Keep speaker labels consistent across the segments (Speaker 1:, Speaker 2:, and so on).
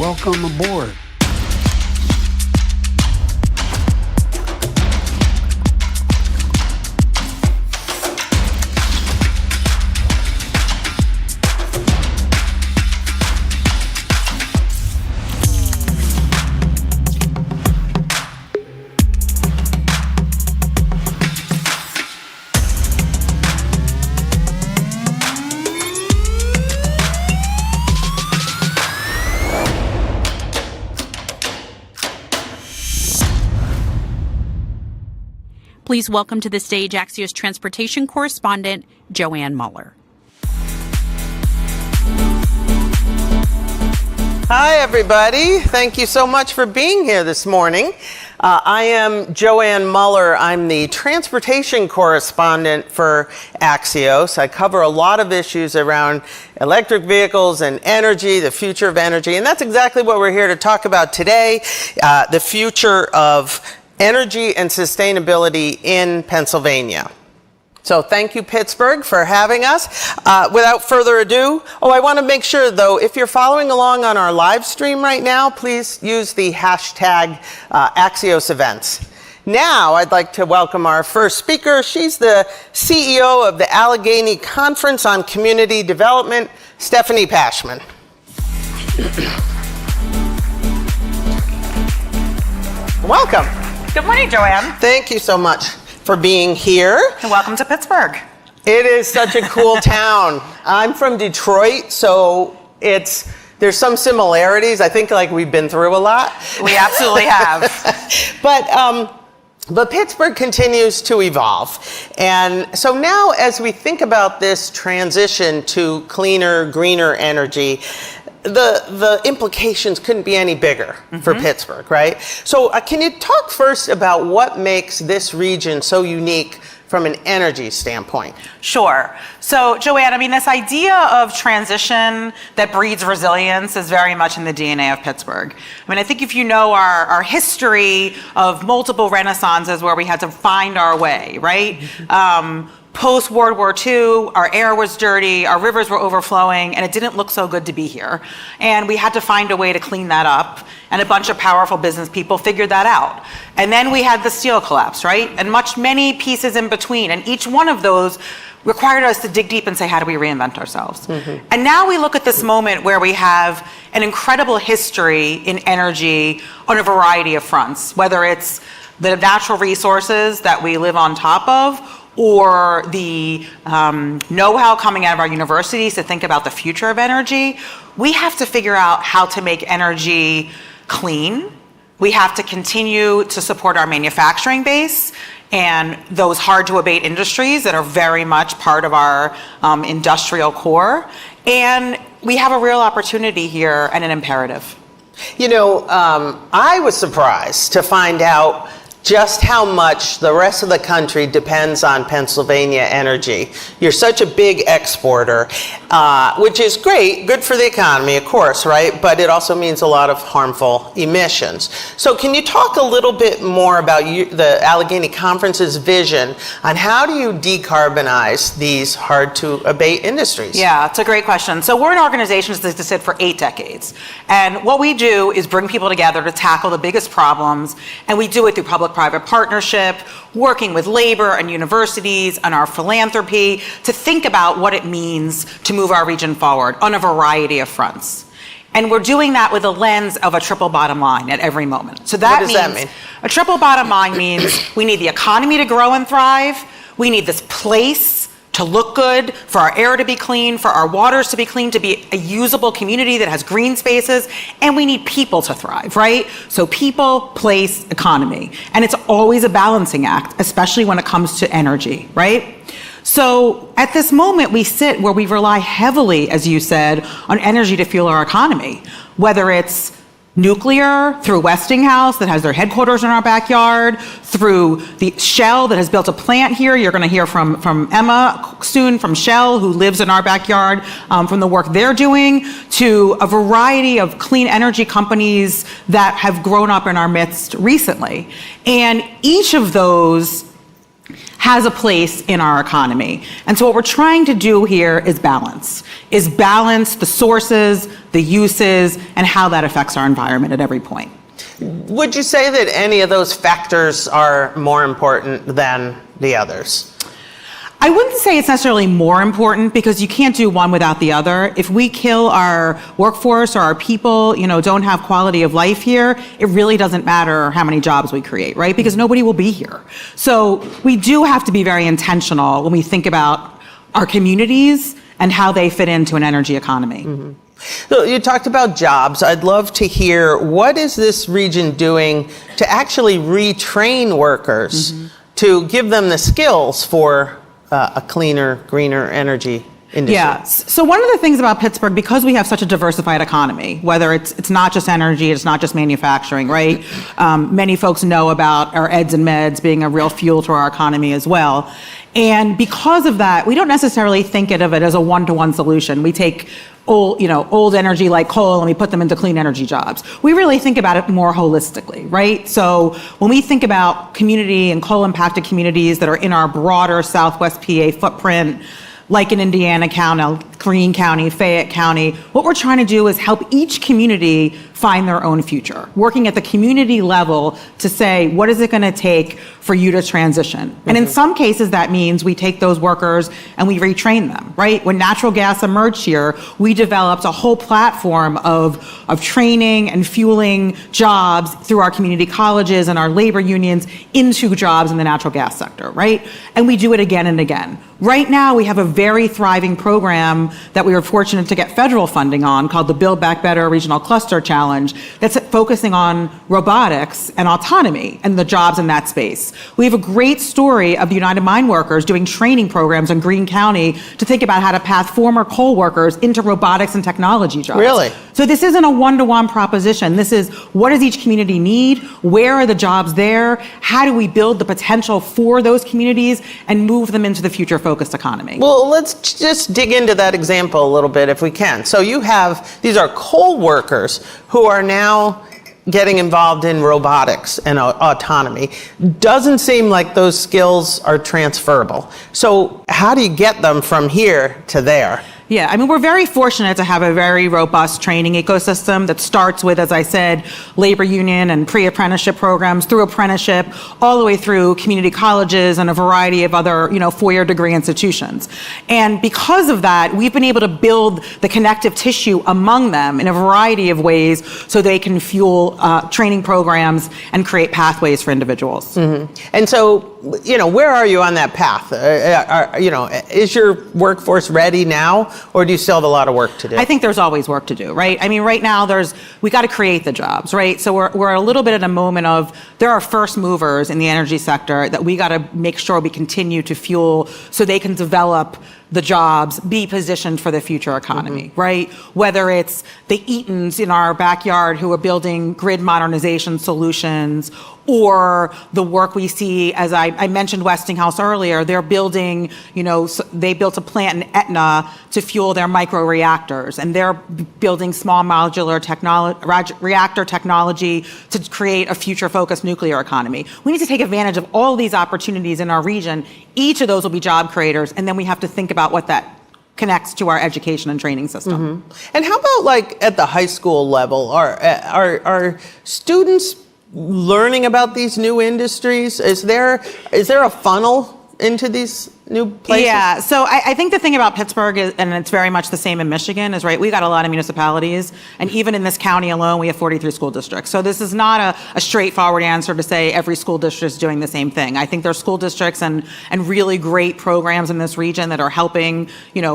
Speaker 1: welcome aboard.
Speaker 2: Please welcome to the stage Axios transportation correspondent, Joanne Muller.
Speaker 3: Hi, everybody. Thank you so much for being here this morning. I am Joanne Muller. I'm the transportation correspondent for Axios. I cover a lot of issues around electric vehicles and energy, the future of energy, and that's exactly what we're here to talk about today, the future of energy and sustainability in Pennsylvania. So thank you, Pittsburgh, for having us. Without further ado, I want to make sure, though, if you're following along on our live stream right now, please use the hashtag Axios events. Now, I'd like to welcome our first speaker. She's the CEO of the Allegheny Conference on Community Development, Stephanie Pashman. Welcome.
Speaker 4: Good morning, Joanne.
Speaker 3: Thank you so much for being here.
Speaker 4: And welcome to Pittsburgh.
Speaker 3: It is such a cool town. I'm from Detroit, so there's some similarities. I think we've been through a lot.
Speaker 4: We absolutely have.
Speaker 3: But Pittsburgh continues to evolve. And so now as we think about this transition to cleaner, greener energy, the implications couldn't be any bigger for Pittsburgh, right? So can you talk first about what makes this region so unique from an energy standpoint?
Speaker 4: Sure. So, Joanne, this idea of transition that breeds resilience is very much in the DNA of Pittsburgh. I think if you know our history of multiple renaissances where we had to find our way, right? Post-World War II, our air was dirty, our rivers were overflowing, and it didn't look so good to be here. And we had to find a way to clean that up, and a bunch of powerful business people figured that out. And then we had the steel collapse, right? And many pieces in between, and each one of those required us to dig deep and say, how do we reinvent ourselves? And now we look at this moment where we have an incredible history in energy on a variety of fronts, whether it's the natural resources that we live on top of, or the know-how coming out of our universities to think about the future of energy. We have to figure out how to make energy clean. We have to continue to support our manufacturing base and those hard-to-abate industries that are very much part of our industrial core. And we have a real opportunity here and an imperative.
Speaker 3: I was surprised to find out just how much the rest of the country depends on Pennsylvania energy. You're such a big exporter, which is great, good for the economy, of course, right? But it also means a lot of harmful emissions. So can you talk a little bit more about the Allegheny Conference's vision on how do you decarbonize these hard-to-abate industries?
Speaker 4: Yeah, it's a great question. So we're an organization that's existed for 8 decades. And what we do is bring people together to tackle the biggest problems, and we do it through public-private partnership, working with labor and universities and our philanthropy to think about what it means to move our region forward on a variety of fronts. And we're doing that with a lens of a triple bottom line at every moment. So that
Speaker 3: what does that mean?
Speaker 4: A triple bottom line means we need the economy to grow and thrive, we need this place to look good, for our air to be clean, for our waters to be clean, to be a usable community that has green spaces, and we need people to thrive, right? So people, place, economy. And it's always a balancing act, especially when it comes to energy, right? So at this moment, we sit where we rely heavily, as you said, on energy to fuel our economy, whether it's nuclear, through Westinghouse that has their headquarters in our backyard, through the Shell that has built a plant here. You're going to hear from Emma soon from Shell, who lives in our backyard, from the work they're doing, to a variety of clean energy companies that have grown up in our midst recently. And each of those has a place in our economy. And so what we're trying to do here is balance the sources, the uses, and how that affects our environment at every point.
Speaker 3: Would you say that any of those factors are more important than the others?
Speaker 4: I wouldn't say it's necessarily more important, because you can't do one without the other. If we kill our workforce or our people, don't have quality of life here, it really doesn't matter how many jobs we create, right? Because nobody will be here. So we do have to be very intentional when we think about our communities and how they fit into an energy economy.
Speaker 3: Mm-hmm. So you talked about jobs. I'd love to hear, what is this region doing to actually retrain workers to give them the skills for a cleaner, greener energy industry?
Speaker 4: Yeah. So one of the things about Pittsburgh, because we have such a diversified economy, whether it's not just energy, it's not just manufacturing, right? Many folks know about our eds and meds being a real fuel to our economy as well. And because of that, we don't necessarily think of it as a one-to-one solution. We take old energy like coal and we put them into clean energy jobs. We really think about it more holistically, right? So when we think about community and coal impacted communities that are in our broader Southwest PA footprint, like in Indiana County, Greene County, Fayette County, what we're trying to do is help each community find their own future, working at the community level to say, what is it going to take for you to transition? And in some cases, that means we take those workers and we retrain them, right? When natural gas emerged here, we developed a whole platform of training and fueling jobs through our community colleges and our labor unions into jobs in the natural gas sector, right? And we do it again and again. Right now, we have a very thriving program that we were fortunate to get federal funding on called the Build Back Better Regional Cluster Challenge that's focusing on robotics and autonomy and the jobs in that space. We have a great story of the United Mine Workers doing training programs in Greene County to think about how to path former coal workers into robotics and technology jobs.
Speaker 3: Really?
Speaker 4: So this isn't a one-to-one proposition. This is, what does each community need? Where are the jobs there? How do we build the potential for those communities and move them into the future-focused economy?
Speaker 3: Well, let's just dig into that example a little bit if we can. So you have, these are coal workers who are now getting involved in robotics and autonomy. Doesn't seem like those skills are transferable. So how do you get them from here to there?
Speaker 4: Yeah, I mean, we're very fortunate to have a very robust training ecosystem that starts with, as I said, labor union and pre-apprenticeship programs, through apprenticeship, all the way through community colleges and a variety of other, four-year degree institutions. And because of that, we've been able to build the connective tissue among them in a variety of ways so they can fuel training programs and create pathways for individuals.
Speaker 3: Mm-hmm. And so, where are you on that path? Is your workforce ready now? Or do you still have a lot of work to do?
Speaker 4: I think there's always work to do, right? I mean, right now we got to create the jobs, right? So we're a little bit at a moment of, there are first movers in the energy sector that we got to make sure we continue to fuel so they can develop the jobs, be positioned for the future economy, right? Whether it's the Eatons in our backyard who are building grid modernization solutions, or the work we see, as I mentioned Westinghouse earlier, they're building, they built a plant in Etna to fuel their microreactors, and they're building small modular reactor technology to create a future-focused nuclear economy. We need to take advantage of all these opportunities in our region. Each of those will be job creators, and then we have to think about what that connects to our education and training system.
Speaker 3: And how about at the high school level? Are students learning about these new industries? Is there a funnel into these new places?
Speaker 4: Yeah, so I think the thing about Pittsburgh is, and it's very much the same in Michigan, is right, we got a lot of municipalities, and even in this county alone, we have 43 school districts. So this is not a straightforward answer to say every school district is doing the same thing. I think there's school districts and really great programs in this region that are helping,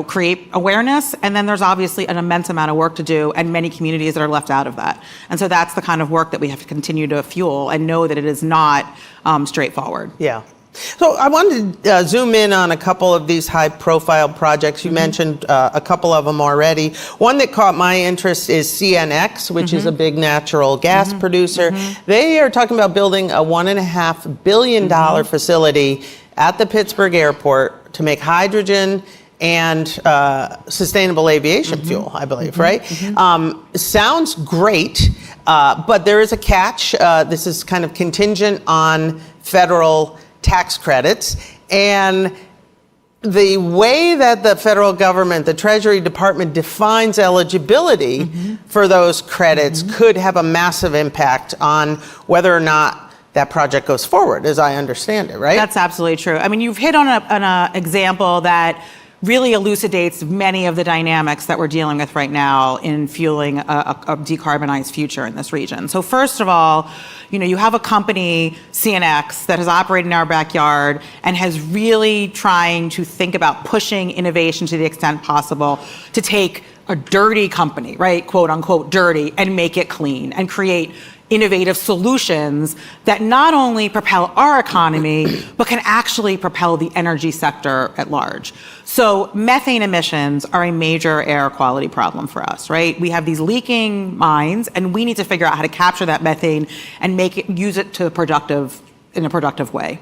Speaker 4: create awareness, and then there's obviously an immense amount of work to do and many communities that are left out of that. And so that's the kind of work that we have to continue to fuel and know that it is not straightforward.
Speaker 3: Yeah. So I wanted to zoom in on a couple of these high-profile projects. You mentioned a couple of them already. One that caught my interest is CNX, which is a big natural gas producer. They are talking about building a $1.5 billion facility at the Pittsburgh airport to make hydrogen and sustainable aviation fuel, I believe, right? Sounds great, but there is a catch. This is kind of contingent on federal tax credits, And the way that the federal government, the Treasury Department, defines eligibility for those credits could have a massive impact on whether or not that project goes forward, as I understand it, right?
Speaker 4: That's absolutely true. I mean, you've hit on an example that really elucidates many of the dynamics that we're dealing with right now in fueling a decarbonized future in this region. So first of all, you have a company, CNX, that has operated in our backyard and has really trying to think about pushing innovation to the extent possible to take a dirty company, right, quote unquote dirty, and make it clean and create innovative solutions that not only propel our economy, but can actually propel the energy sector at large. So methane emissions are a major air quality problem for us, right? We have these leaking mines, and we need to figure out how to capture that methane and use it in a productive way.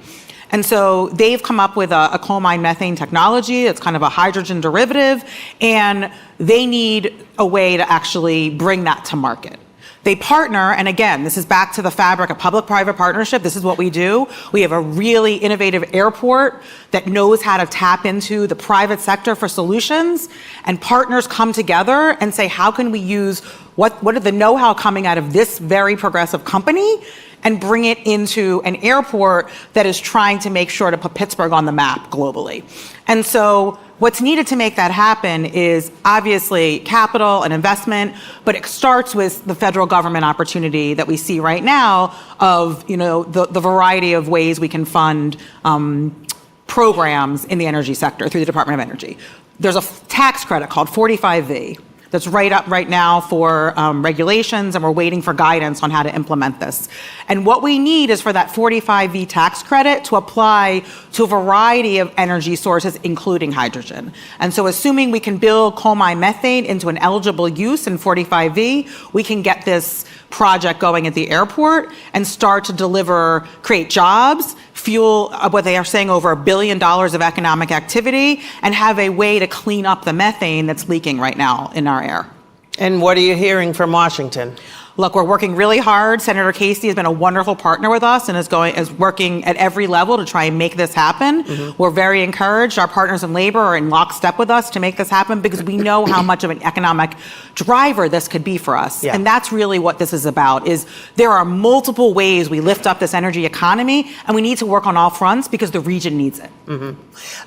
Speaker 4: And so they've come up with a coal mine methane technology. It's kind of a hydrogen derivative, and they need a way to actually bring that to market. They partner, and again, this is back to the fabric of public-private partnership. This is what we do. We have a really innovative airport that knows how to tap into the private sector for solutions, and partners come together and say, how can we use what are the know-how coming out of this very progressive company and bring it into an airport that is trying to make sure to put Pittsburgh on the map globally. And so what's needed to make that happen is obviously capital and investment, but it starts with the federal government opportunity that we see right now of the variety of ways we can fund programs in the energy sector through the Department of Energy. There's a tax credit called 45V. That's right now for regulations, and we're waiting for guidance on how to implement this. And what we need is for that 45V tax credit to apply to a variety of energy sources, including hydrogen. And so assuming we can build coal mine methane into an eligible use in 45V, we can get this project going at the airport and start to create jobs, fuel what they are saying over $1 billion of economic activity, and have a way to clean up the methane that's leaking right now in our air.
Speaker 3: And what are you hearing from Washington?
Speaker 4: Look, we're working really hard. Senator Casey has been a wonderful partner with us and is working at every level to try and make this happen. We're very encouraged. Our partners in labor are in lockstep with us to make this happen because we know how much of an economic driver this could be for us. Yeah. And that's really what this is about, is there are multiple ways we lift up this energy economy, and we need to work on all fronts because the region needs it.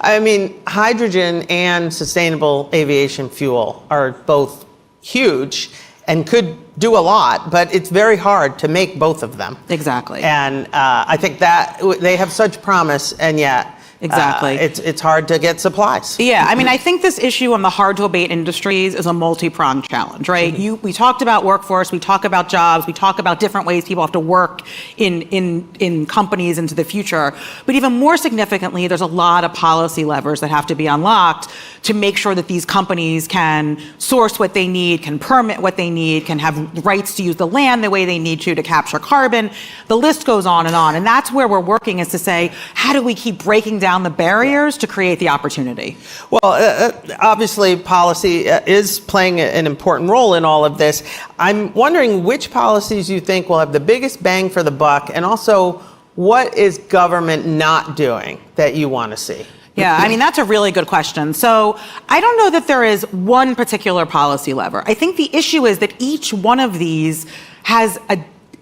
Speaker 3: I mean, hydrogen and sustainable aviation fuel are both huge and could do a lot, but it's very hard to make both of them.
Speaker 4: Exactly.
Speaker 3: And I think that they have such promise, and yet it's hard to get supplies.
Speaker 4: Yeah, I mean, I think this issue on the hard-to-abate industries is a multi-pronged challenge, right? We talked about workforce, we talk about jobs, we talk about different ways people have to work in companies into the future. But even more significantly, there's a lot of policy levers that have to be unlocked to make sure that these companies can source what they need, can permit what they need, can have rights to use the land the way they need to capture carbon. The list goes on. And that's where we're working, is to say, how do we keep breaking down the barriers to create the opportunity?
Speaker 3: Well, obviously policy is playing an important role in all of this. I'm wondering which policies you think will have the biggest bang for the buck, and also what is government not doing that you want to see?
Speaker 4: Yeah, I mean, that's a really good question. So I don't know that there is one particular policy lever. I think the issue is that each one of these has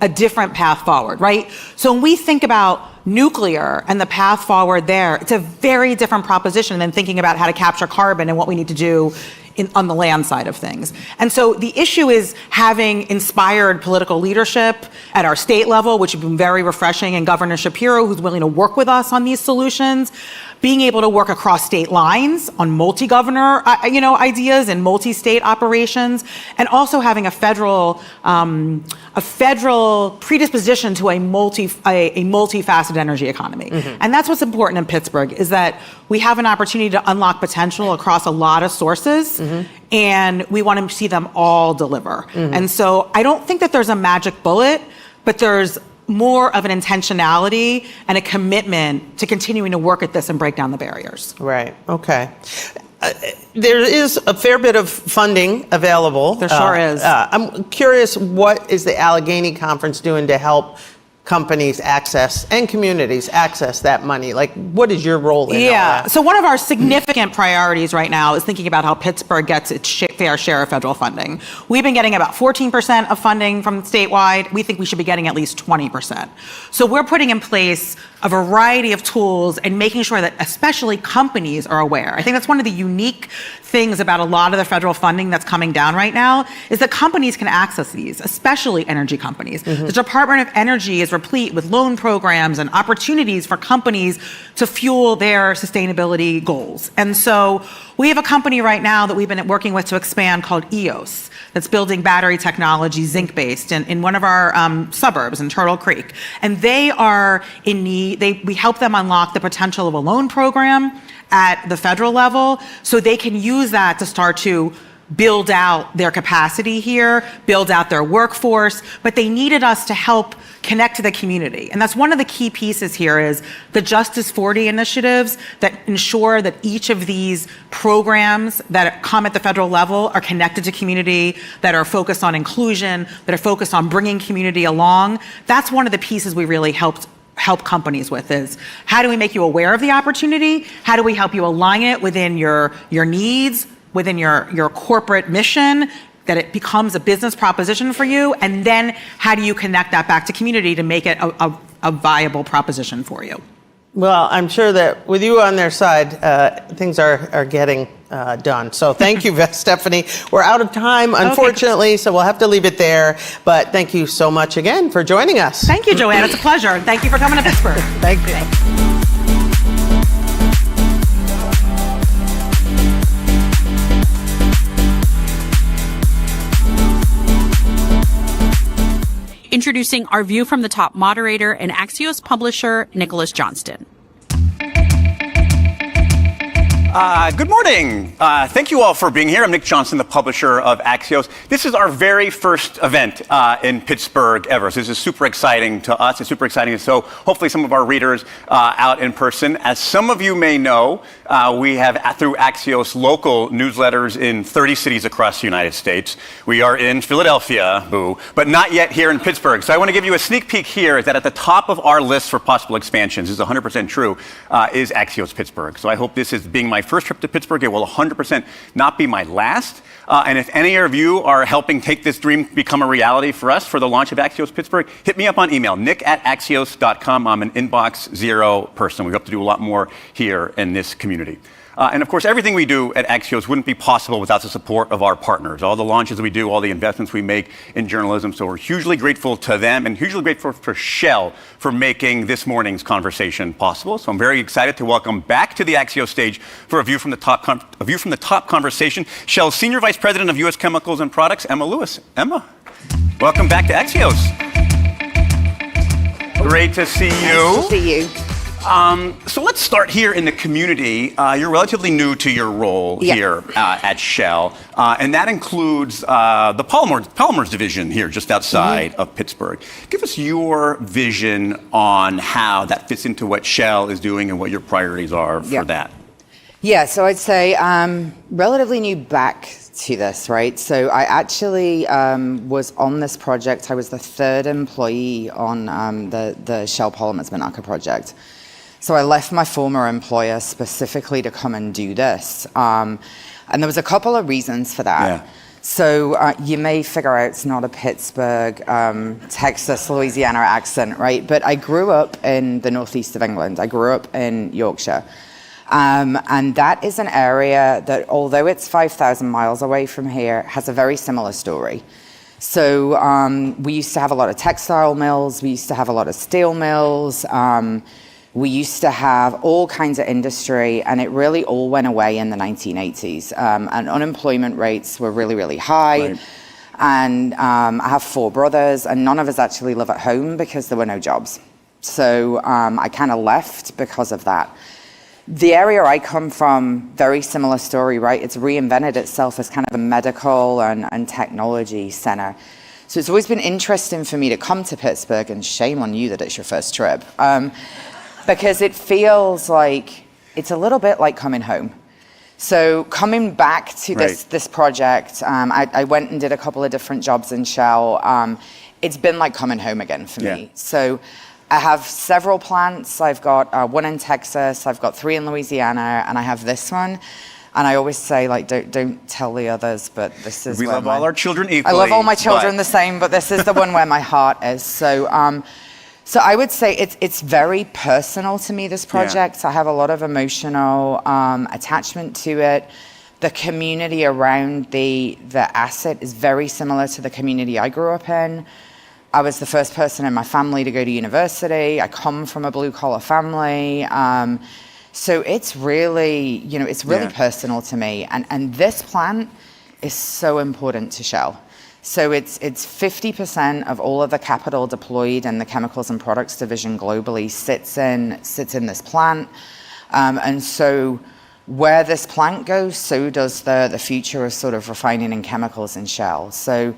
Speaker 4: a different path forward, right? So when we think about nuclear and the path forward there, it's a very different proposition than thinking about how to capture carbon and what we need to do on the land side of things. And so the issue is having inspired political leadership at our state level, which has been very refreshing, and Governor Shapiro, who's willing to work with us on these solutions, being able to work across state lines on multi-governor, ideas and multi-state operations, and also having a federal predisposition to a multifaceted energy economy. And that's what's important in Pittsburgh, is that we have an opportunity to unlock potential across a lot of sources, and we want to see them all deliver. And so I don't think that there's a magic bullet, but there's more of an intentionality and a commitment to continuing to work at this and break down the barriers.
Speaker 3: Right. Okay. There is a fair bit of funding available.
Speaker 4: There sure is.
Speaker 3: I'm curious, what is the Allegheny Conference doing to help companies access and communities access that money? Like, what is your role in all that?
Speaker 4: So one of our significant priorities right now is thinking about how Pittsburgh gets its fair share of federal funding. We've been getting about 14% of funding from statewide. We think we should be getting at least 20%. So we're putting in place a variety of tools and making sure that especially companies are aware. I think that's one of the unique things about a lot of the federal funding that's coming down right now is that companies can access these, especially energy companies. The Department of Energy is replete with loan programs and opportunities for companies to fuel their sustainability goals. And so we have a company right now that we've been working with to expand called Axios that's building battery technology, zinc-based, in one of our suburbs in Turtle Creek. And they are in need, we help them unlock the potential of a loan program at the federal level so they can use that to start to build out their capacity here, build out their workforce, but they needed us to help connect to the community. And that's one of the key pieces here is the Justice 40 initiatives that ensure that each of these programs that come at the federal level are connected to community, that are focused on inclusion, that are focused on bringing community along. That's one of the pieces we really help companies with is how do we make you aware of the opportunity? How do we help you align it within your needs, within your corporate mission, that it becomes a business proposition for you? And then how do you connect that back to community to make it a viable proposition for you?
Speaker 3: Well, I'm sure that with you on their side, things are getting done. So thank you, Stephanie. We're out of time, unfortunately, so we'll have to leave it there. But thank you so much again for joining us.
Speaker 4: Thank you, Joanne. It's a pleasure. Thank you for coming to Pittsburgh.
Speaker 3: Thank you.
Speaker 2: Introducing our View from the Top moderator and Axios publisher, Nicholas Johnston.
Speaker 1: Good morning. Thank you all for being here. I'm Nick Johnston, the publisher of Axios. This is our very first event in Pittsburgh ever. So this is super exciting to us. It's super exciting. So hopefully some of our readers out in person. As some of you may know, we have, through Axios, local newsletters in 30 cities across the United States. We are in Philadelphia, but not yet here in Pittsburgh. So I want to give you a sneak peek here that at the top of our list for possible expansions, this is 100% true, is Axios Pittsburgh. So I hope this is being my first trip to Pittsburgh. It will 100% not be my last. And if any of you are helping take this dream become a reality for us for the launch of Axios Pittsburgh, hit me up on email, nick@axios.com. I'm an inbox zero person. We hope to do a lot more here in this community. And of course, everything we do at Axios wouldn't be possible without the support of our partners. All the launches we do, all the investments we make in journalism. So we're hugely grateful to them and hugely grateful for Shell for making this morning's conversation possible. So I'm very excited to welcome back to the Axios stage for a View from the Top conversation, Shell's Senior Vice President of U.S. Chemicals and Products, Emma Lewis. Emma, welcome back to Axios. Great to see you.
Speaker 5: Nice to see you.
Speaker 1: So let's start here in the community. You're relatively new to your role here at Shell, and that includes the polymers division here just outside of Pittsburgh. Give us your vision on how that fits into what Shell is doing and what your priorities are for that.
Speaker 5: Yeah, so I'd say relatively new back to this, right? So I actually was on this project. I was the third employee on the Shell Polymers Monaca project. So I left my former employer specifically to come and do this. And there was a couple of reasons for that. Yeah. So you may figure out it's not a Pittsburgh, Texas, Louisiana accent, right? But I grew up in the northeast of England. I grew up in Yorkshire. And that is an area that, although it's 5,000 miles away from here, has a very similar story. So we used to have a lot of textile mills. We used to have a lot of steel mills. We used to have all kinds of industry, and it really all went away in the 1980s. And unemployment rates were really, really high. Right. And I have 4 brothers, and none of us actually live at home because there were no jobs. So I kind of left because of that. The area I come from, very similar story, right? It's reinvented itself as kind of a medical and technology center. So it's always been interesting for me to come to Pittsburgh, and shame on you that it's your first trip. Because it feels like it's a little bit like coming home. So coming back to this project, I went and did a couple of different jobs in Shell. it's been like coming home again for
Speaker 1: Yeah.
Speaker 5: me. So I have several plants. I've got one in Texas, I've got 3 in Louisiana, and I have this one. And I always say, like, don't tell the others, but this is
Speaker 1: We
Speaker 5: where
Speaker 1: love all our children equally.
Speaker 5: I love all my children
Speaker 1: but-
Speaker 5: the same, but this is the one where my heart is. So, so I would say it's very personal to me, this project. I have a lot of emotional attachment to it. The community around the asset is very similar to the community I grew up in. I was the first person in my family to go to university. I come from a blue-collar family. So it's really, it's really personal to me. And this plant is so important to Shell. So it's 50% of all of the capital deployed in the chemicals and products division globally sits in this plant. And so where this plant goes, so does the future of sort of refining and chemicals in Shell. So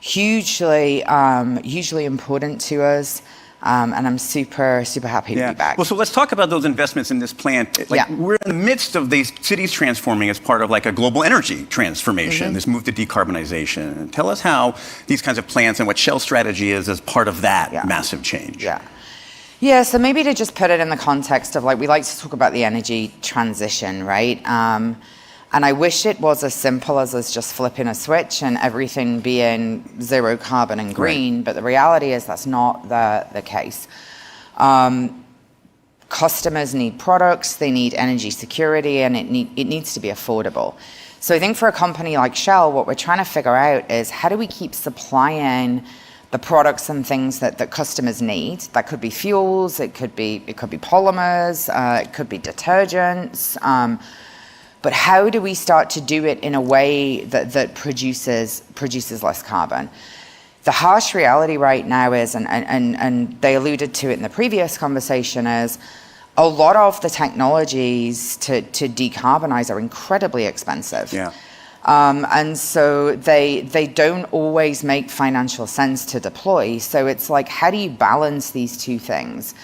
Speaker 5: hugely important to us. And I'm super, super happy to be back.
Speaker 1: Well, so let's talk about those investments in this plant. We're in the midst of these cities transforming as part of like a global energy transformation, this move to decarbonization. Tell us how these kinds of plants and what Shell's strategy is as part of that massive change.
Speaker 5: Yeah, so maybe to just put it in the context of, like, we like to talk about the energy transition, right? And I wish it was as simple as us just flipping a switch and everything being zero carbon and green, but the reality is that's not the case. Customers need products, they need energy security, and it needs to be affordable. So I think for a company like Shell, what we're trying to figure out is how do we keep supplying the products and things that customers need? That could be fuels, it could be polymers, it could be detergents. But how do we start to do it in a way that produces less carbon? The harsh reality right now is, and they alluded to it in the previous conversation, is a lot of the technologies to decarbonize are incredibly expensive. And so they don't always make financial sense to deploy. So it's like, how do you balance these two things?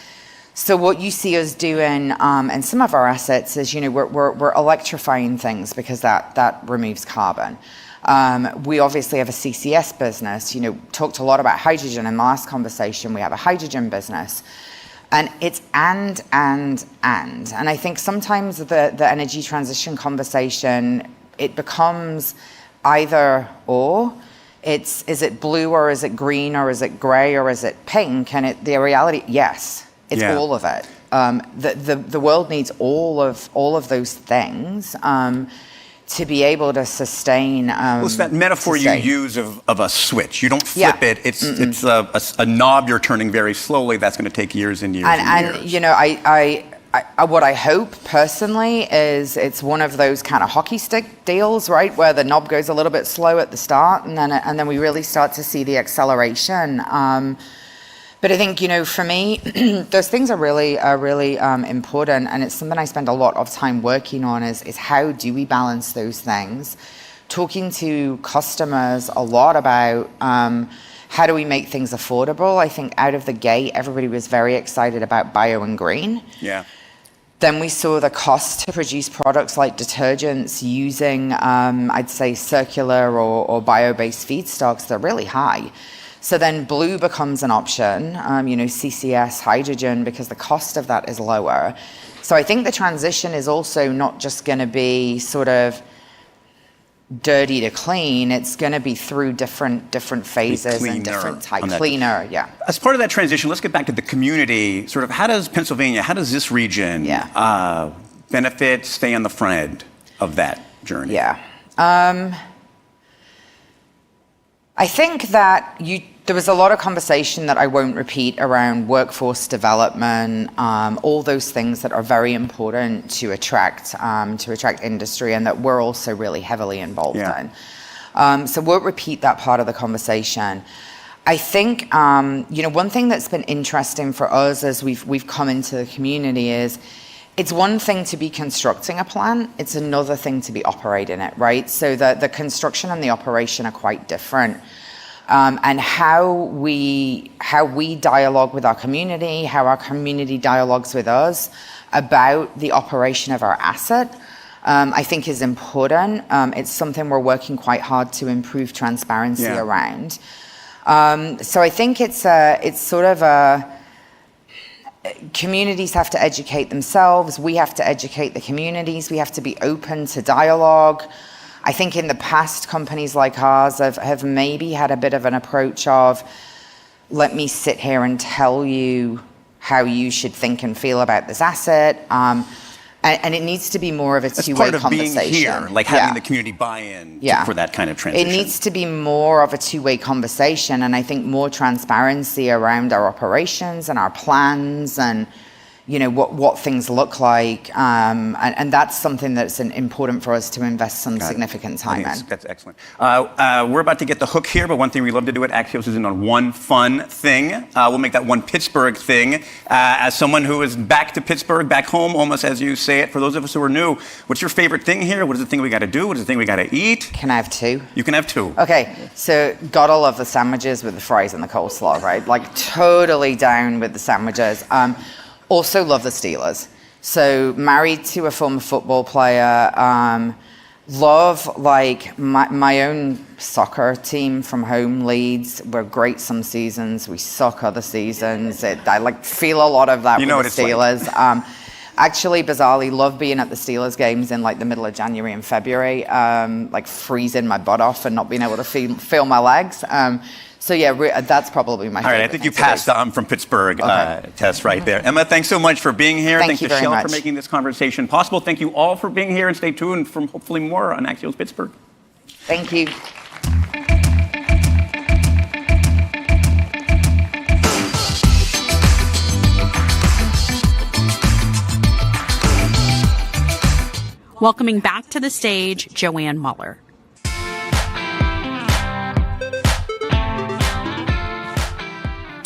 Speaker 5: So what you see us doing in some of our assets is, we're electrifying things because that removes carbon. We obviously have a CCS business. Talked a lot about hydrogen in the last conversation. We have a hydrogen business. And it's and. And I think sometimes the energy transition conversation, it becomes either or. Is it blue or is it green or is it gray or is it pink? And the reality, yes. It's all of it. The world needs all of those things to be able to sustain.
Speaker 1: Well, it's that metaphor you use of a switch. You don't flip it. It's a knob you're turning very slowly. That's going to take years and years and years.
Speaker 5: What I hope personally is it's one of those kind of hockey stick deals, right, where the knob goes a little bit slow at the start, and then we really start to see the acceleration. But I think, for me, those things are really important, and it's something I spend a lot of time working on is how do we balance those things? Talking to customers a lot about how do we make things affordable. I think out of the gate, everybody was very excited about bio and green. Then we saw the cost to produce products like detergents using, I'd say, circular or bio-based feedstocks. They're really high. So then blue becomes an option, CCS, hydrogen, because the cost of that is lower. So I think the transition is also not just going to be sort of dirty to clean. It's going to be through different phases and different types. Cleaner,
Speaker 1: As part of that transition, let's get back to the community. Sort of how does Pennsylvania, how does this region benefit, stay on the front end of that journey?
Speaker 5: I think that there was a lot of conversation that I won't repeat around workforce development, all those things that are very important to attract industry and that we're also really heavily involved in. So won't repeat that part of the conversation. I think one thing that's been interesting for us as we've come into the community is it's one thing to be constructing a plant, it's another thing to be operating it, right? So the construction and the operation are quite different. And how we dialogue with our community, how our community dialogues with us about the operation of our asset, I think is important. It's something we're working quite hard to improve transparency around. So I think it's sort of communities have to educate themselves. We have to educate the communities. We have to be open to dialogue. I think in the past, companies like ours have maybe had a bit of an approach of, let me sit here and tell you how you should think and feel about this asset. And it needs to be more of a two-way conversation.
Speaker 1: That's part of being here, like having the community buy-in for that kind of transition.
Speaker 5: It needs to be more of a two-way conversation, and I think more transparency around our operations and our plans and, you know, what things look like. And that's something that's important for us to invest some significant time in.
Speaker 1: That's excellent. We're about to get the hook here, but one thing we love to do at Axios is in on one fun thing. We'll make that one Pittsburgh thing. As someone who is back to Pittsburgh, back home, almost as you say it, for those of us who are new, what's your favorite thing here? What is the thing we got to do? What is the thing we got to eat?
Speaker 5: Can I have two?
Speaker 1: You can have two.
Speaker 5: Okay, so gotta love the sandwiches with the fries and the coleslaw, right? Like totally down with the sandwiches. Also love the Steelers. So married to a former football player. Love like my own soccer team from home, Leeds. We're great some seasons. We suck other seasons. I like feel a lot of that with the Steelers. Like. Actually, bizarrely, love being at the Steelers games in like the middle of January and February, like freezing my butt off and not being able to feel my legs. So yeah, that's probably my favorite.
Speaker 1: All right, I think you passed the I'm from Pittsburgh test right there. Emma, thanks so much for being here.
Speaker 5: Thank you very
Speaker 1: Michelle
Speaker 5: much
Speaker 1: for making this conversation possible. Thank you all for being here, and stay tuned for hopefully more on Axios Pittsburgh.
Speaker 5: Thank you.
Speaker 2: Welcoming back to the stage, Joanne Muller.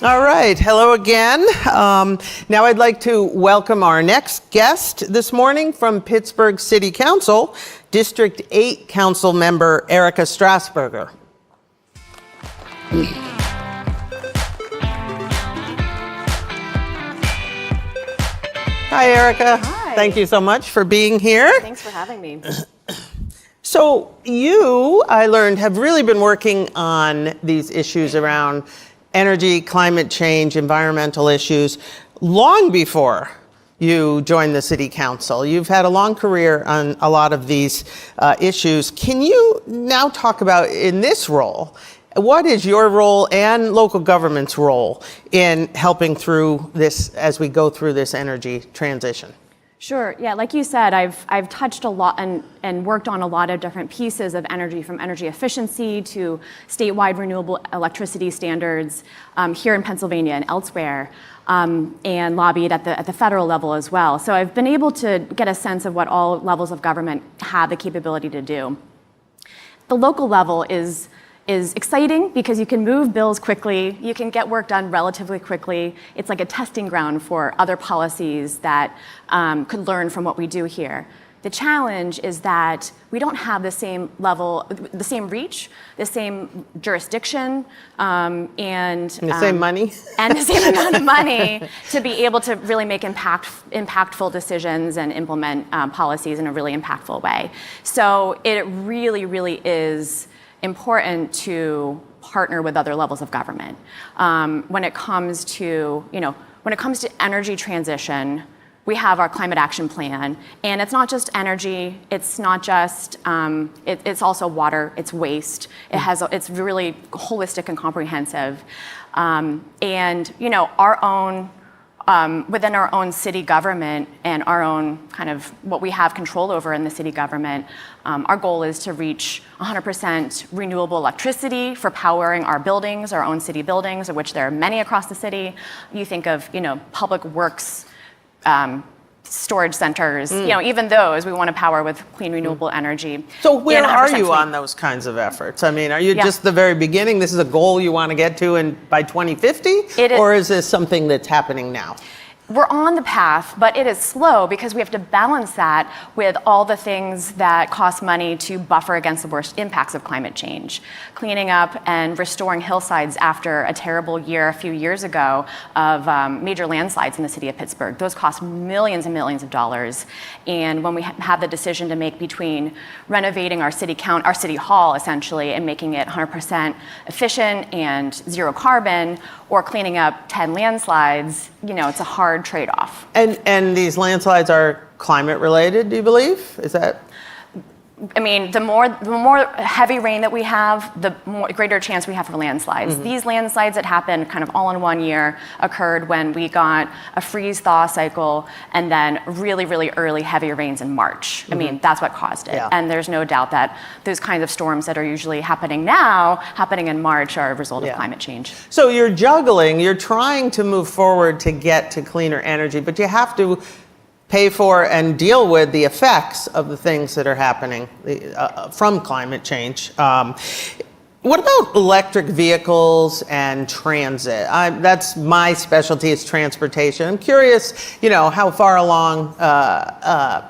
Speaker 3: All right, hello again. Now I'd like to welcome our next guest this morning from Pittsburgh City Council, District 8 Council Member Erica Strasburger. Hi, Erica.
Speaker 6: Hi.
Speaker 3: Thank you so much for being here.
Speaker 6: Thanks for having me.
Speaker 3: So you, I learned, have really been working on these issues around energy, climate change, environmental issues long before you joined the City Council. You've had a long career on a lot of these issues. Can you now talk about, in this role, what is your role and local government's role in helping through this as we go through this energy transition?
Speaker 6: Sure. Yeah, like you said, I've touched a lot and worked on a lot of different pieces of energy, from energy efficiency to statewide renewable electricity standards here in Pennsylvania and elsewhere, and lobbied at the federal level as well. So I've been able to get a sense of what all levels of government have the capability to do. The local level is exciting because you can move bills quickly, you can get work done relatively quickly. It's like a testing ground for other policies that could learn from what we do here. The challenge is that we don't have the same level, the same reach, the same jurisdiction, and
Speaker 3: the same money.
Speaker 6: And the same amount of money to be able to really make impactful decisions and implement policies in a really impactful way. So it really, really is important to partner with other levels of government. When it comes to energy transition, we have our climate action plan, and it's not just energy. It's not just. It's also water. It's waste. It's really holistic and comprehensive, and our own. Within our own city government and our own kind of what we have control over in the city government, our goal is to reach 100% renewable electricity for powering our buildings, our own city buildings, of which there are many across the city. You think of, public works storage centers, even those we want to power with clean renewable energy.
Speaker 3: So where are you
Speaker 6: clean.
Speaker 3: on those kinds of efforts? I mean, are you just the very beginning? This is a goal you want to get to by 2050? Or is this something that's happening now?
Speaker 6: We're on the path, but it is slow because we have to balance that with all the things that cost money to buffer against the worst impacts of climate change. Cleaning up and restoring hillsides after a terrible year a few years ago of major landslides in the city of Pittsburgh. Those cost millions and millions of dollars. And when we have the decision to make between renovating our city hall essentially and making it 100% efficient and zero carbon, or cleaning up 10 landslides, it's a hard trade-off.
Speaker 3: And these landslides are climate related, do you believe? Is that?
Speaker 6: I mean, the more heavy rain that we have, the greater chance we have for landslides. These landslides that happened kind of all in one year occurred when we got a freeze-thaw cycle and then really, really early heavy rains in March. I mean, that's what caused it.
Speaker 3: Yeah.
Speaker 6: And there's no doubt that those kinds of storms that are usually happening now, happening in March, are a result of climate change.
Speaker 3: So you're trying to move forward to get to cleaner energy, but you have to pay for and deal with the effects of the things that are happening from climate change. What about electric vehicles and transit? That's my specialty, is transportation. I'm curious, how far along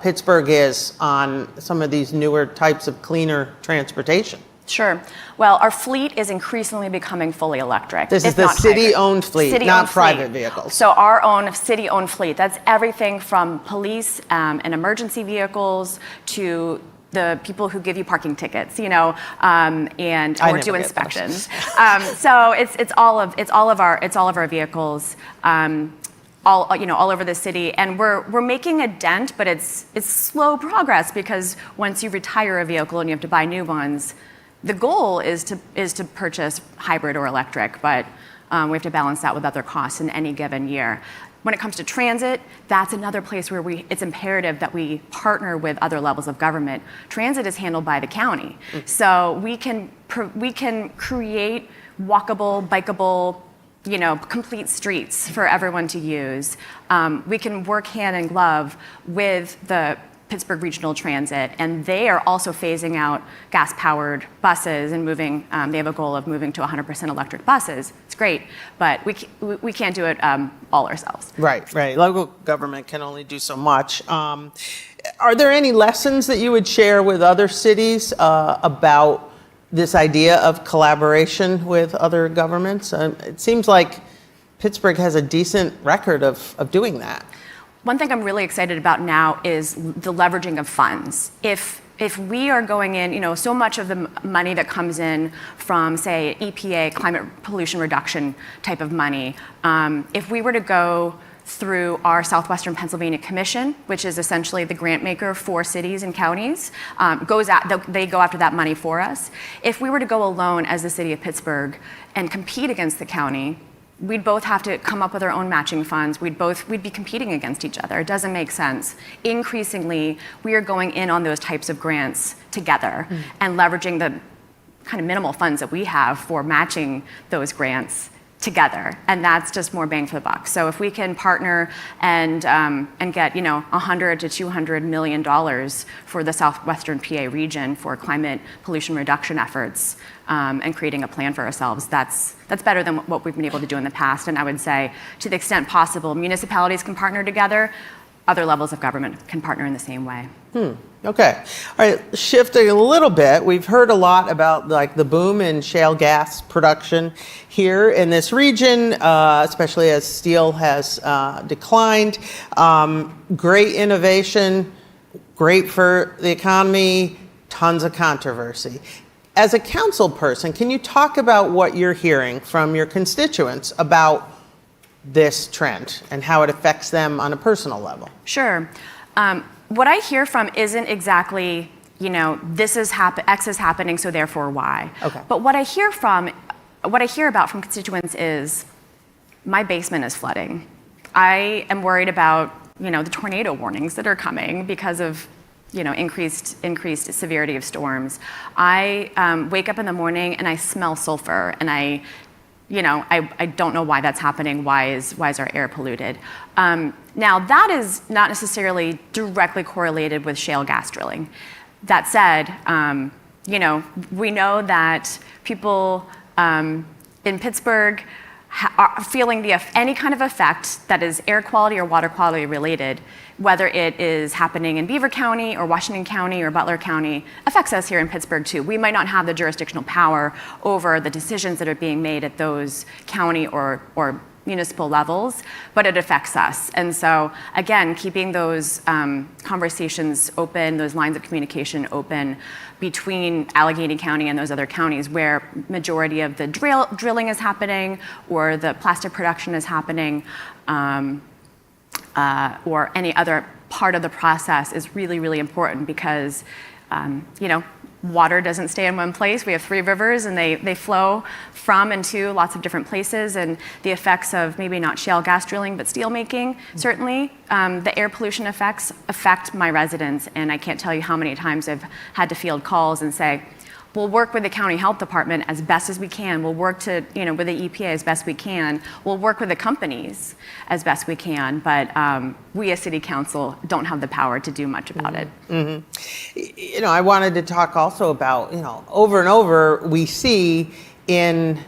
Speaker 3: Pittsburgh is on some of these newer types of cleaner transportation.
Speaker 6: Sure. Well, our fleet is increasingly becoming fully electric.
Speaker 3: This is the city-owned fleet, not private vehicles.
Speaker 6: So our own city-owned fleet, that's everything from police and emergency vehicles to the people who give you parking tickets, or do inspections. So it's all of our vehicles. All over the city, and we're making a dent, but it's slow progress because once you retire a vehicle and you have to buy new ones, the goal is to purchase hybrid or electric, but we have to balance that with other costs in any given year. When it comes to transit, that's another place where it's imperative that we partner with other levels of government. Transit is handled by the county, so we can create walkable, bikeable, complete streets for everyone to use. We can work hand in glove with the Pittsburgh Regional Transit, and they are also phasing out gas-powered buses and moving. They have a goal of moving to 100% electric buses. It's great, but we can't do it all ourselves.
Speaker 3: Right. Local government can only do so much. Are there any lessons that you would share with other cities about this idea of collaboration with other governments? It seems like Pittsburgh has a decent record of doing that.
Speaker 6: One thing I'm really excited about now is the leveraging of funds. If we are going in, so much of the money that comes in from, say, EPA, climate pollution reduction type of money, if we were to go through our Southwestern Pennsylvania Commission, which is essentially the grant maker for cities and counties, they go after that money for us. If we were to go alone as the city of Pittsburgh and compete against the county, we'd both have to come up with our own matching funds. We'd be competing against each other. It doesn't make sense. Increasingly, we are going in on those types of grants together and leveraging the kind of minimal funds that we have for matching those grants together, and that's just more bang for the buck. So if we can partner and get $100 to $200 million for the Southwestern PA region for climate pollution reduction efforts, and creating a plan for ourselves, that's better than what we've been able to do in the past. And I would say, to the extent possible, municipalities can partner together. Other levels of government can partner in the same way.
Speaker 3: Okay. All right, shifting a little bit, we've heard a lot about the boom in shale gas production here in this region, especially as steel has declined. Great innovation, great for the economy, tons of controversy. As a council person, can you talk about what you're hearing from your constituents about this trend and how it affects them on a personal level?
Speaker 6: Sure. What I hear from isn't exactly, this is X is happening, so therefore Y.
Speaker 3: Okay.
Speaker 6: But what I hear about from constituents is, my basement is flooding. I am worried about, the tornado warnings that are coming because of, increased severity of storms. I wake up in the morning and I smell sulfur, and I don't know why that's happening. Why is our air polluted? Now, that is not necessarily directly correlated with shale gas drilling. That said, we know that people in Pittsburgh are feeling any kind of effect that is air quality or water quality related, whether it is happening in Beaver County or Washington County or Butler County, affects us here in Pittsburgh too. We might not have the jurisdictional power over the decisions that are being made at those county or municipal levels, but it affects us. And so, again, keeping those conversations open, those lines of communication open between Allegheny County and those other counties where majority of the drilling is happening or the plastic production is happening, or any other part of the process is really, really important because, water doesn't stay in one place. We have 3 rivers and they flow from and to lots of different places, and the effects of maybe not shale gas drilling, but steel making, certainly. The air pollution effects affect my residents, and I can't tell you how many times I've had to field calls and say, we'll work with the county health department as best as we can. We'll work with the EPA as best we can. We'll work with the companies as best we can. But we as city council don't have the power to do much about it.
Speaker 3: Mm-hmm. I wanted to talk also about, over and over we see in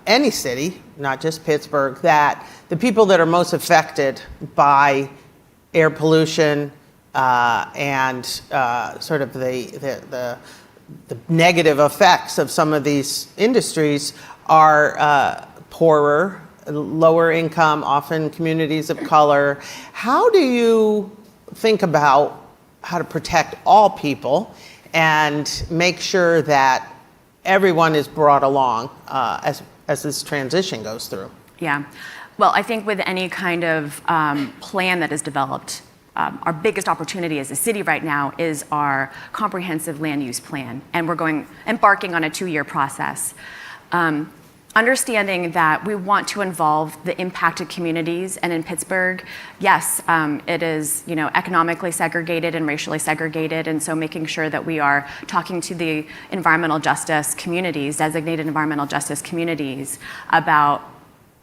Speaker 3: any city, not just Pittsburgh, that the people that are most affected by air pollution and sort of the negative effects of some of these industries are poorer, lower income, often communities of color. How do you think about how to protect all people and make sure that everyone is brought along as this transition goes through?
Speaker 6: Yeah. Well, I think with any kind of plan that is developed, our biggest opportunity as a city right now is our comprehensive land use plan, and we're embarking on a 2-year process. Understanding that we want to involve the impacted communities, and in Pittsburgh, yes, it is economically segregated and racially segregated, and so making sure that we are talking to the environmental justice communities, designated environmental justice communities, about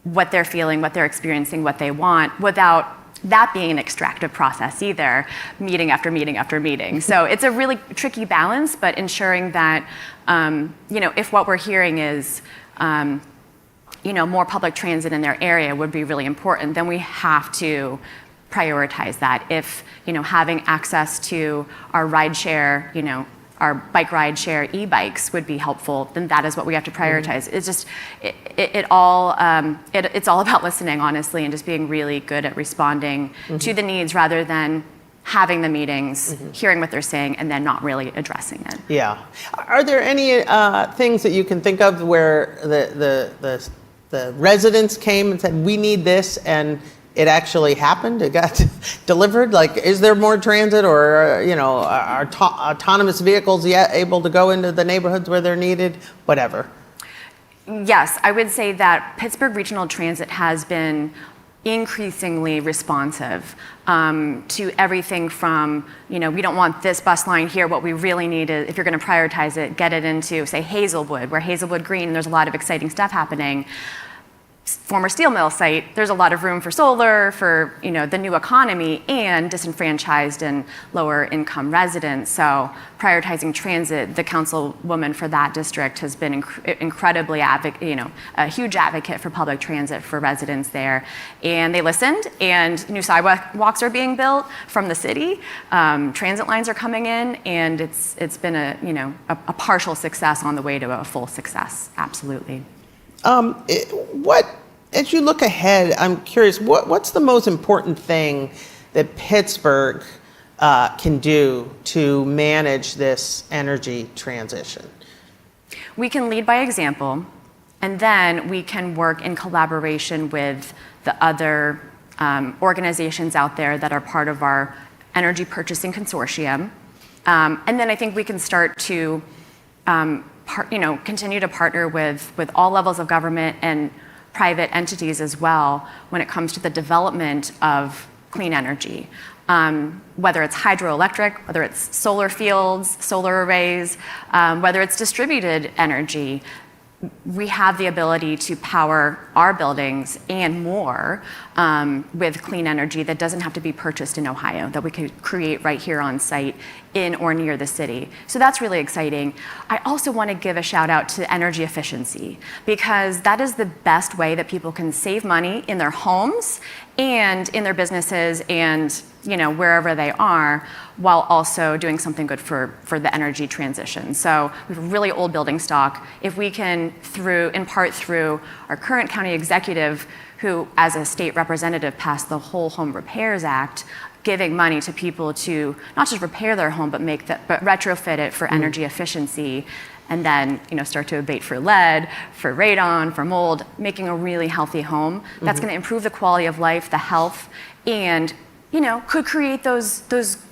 Speaker 6: what they're feeling, what they're experiencing, what they want, without that being an extractive process either, meeting after meeting after meeting. So it's a really tricky balance, but ensuring that, if what we're hearing is, more public transit in their area would be really important, then we have to prioritize that. If, having access to our rideshare, our bike ride share e-bikes would be helpful, then that is what we have to prioritize. It's just, it's all about listening, honestly, and just being really good at responding to the needs rather than having the meetings, hearing what they're saying, and then not really addressing it.
Speaker 3: Yeah. Are there any things that you can think of where the residents came and said, we need this, and it actually happened? It got delivered? Like, is there more transit, or are autonomous vehicles yet able to go into the neighborhoods where they're needed? Whatever.
Speaker 6: Yes, I would say that Pittsburgh Regional Transit has been increasingly responsive to everything from, we don't want this bus line here. What we really need is, if you're going to prioritize it, get it into, say, Hazelwood, where Hazelwood Green, there's a lot of exciting stuff happening. Former steel mill site, there's a lot of room for solar, for the new economy, and disenfranchised and lower income residents. So prioritizing transit, the councilwoman for that district has been incredibly a huge advocate for public transit for residents there. And they listened, and new sidewalks are being built from the city. Transit lines are coming in, and it's been a partial success on the way to a full success. Absolutely.
Speaker 3: As you look ahead, I'm curious, what's the most important thing that Pittsburgh can do to manage this energy transition?
Speaker 6: We can lead by example, and then we can work in collaboration with the other organizations out there that are part of our energy purchasing consortium. And then I think we can start to continue to partner with all levels of government and private entities as well when it comes to the development of clean energy. Whether it's hydroelectric, whether it's solar fields, solar arrays, whether it's distributed energy, we have the ability to power our buildings and more with clean energy that doesn't have to be purchased in Ohio, that we could create right here on site in or near the city. So that's really exciting. I also want to give a shout out to energy efficiency, because that is the best way that people can save money in their homes and in their businesses and wherever they are, while also doing something good for the energy transition. So we have a really old building stock. If we can, in part through our current county executive, who as a state representative passed the Whole Home Repairs Act, giving money to people to not just repair their home, but but retrofit it for energy efficiency, and then start to abate for lead, for radon, for mold, making a really healthy home. That's going to improve the quality of life, the health, and could create those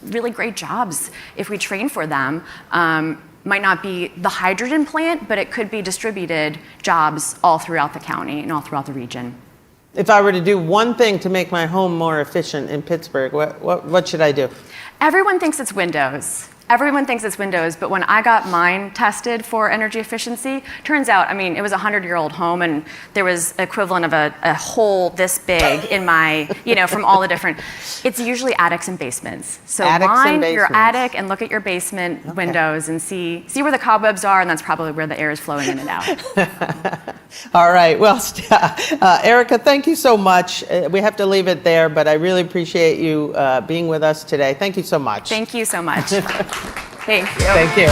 Speaker 6: really great jobs if we train for them. Might not be the hydrogen plant, but it could be distributed jobs all throughout the county and all throughout the region.
Speaker 3: If I were to do one thing to make my home more efficient in Pittsburgh, what should I do?
Speaker 6: Everyone thinks it's windows. Everyone thinks it's windows, but when I got mine tested for energy efficiency, turns out, it was a 100-year-old home, and there was equivalent of a hole this big in my, from all the different. It's usually attics and basements. So line your attic and look at your basement windows and see where the cobwebs are, and that's probably where the air is flowing in and out.
Speaker 3: All right. Well, Erica, thank you so much. We have to leave it there, but I really appreciate you being with us today. Thank you so much.
Speaker 6: Thank you so much. Thank you.
Speaker 3: Thank you.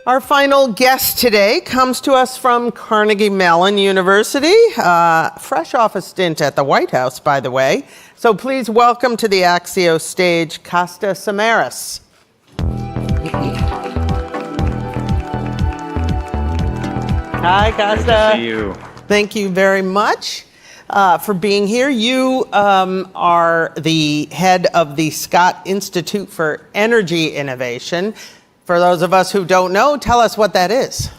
Speaker 3: Our final guest today comes to us from Carnegie Mellon University, fresh off a stint at the White House, by the way. So please welcome to the Axios stage, Costa Samaras. Hi, Costa.
Speaker 7: Good to see you.
Speaker 3: Thank you very much for being here. You are the head of the Scott Institute for Energy Innovation. For those of us who don't know, tell us what that is.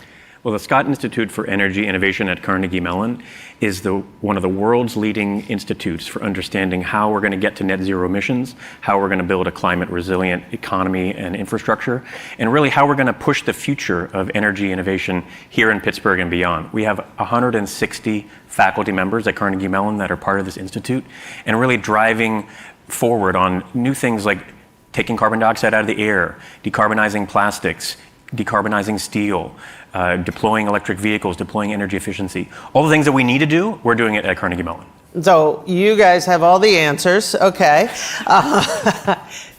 Speaker 7: Well, the Scott Institute for Energy Innovation at Carnegie Mellon is one of the world's leading institutes for understanding how we're going to get to net zero emissions, how we're going to build a climate resilient economy and infrastructure, and really how we're going to push the future of energy innovation here in Pittsburgh and beyond. We have 160 faculty members at Carnegie Mellon that are part of this institute and really driving forward on new things like taking carbon dioxide out of the air, decarbonizing plastics, decarbonizing steel, deploying electric vehicles, deploying energy efficiency. All the things that we need to do, we're doing it at Carnegie Mellon.
Speaker 3: So you guys have all the answers, okay.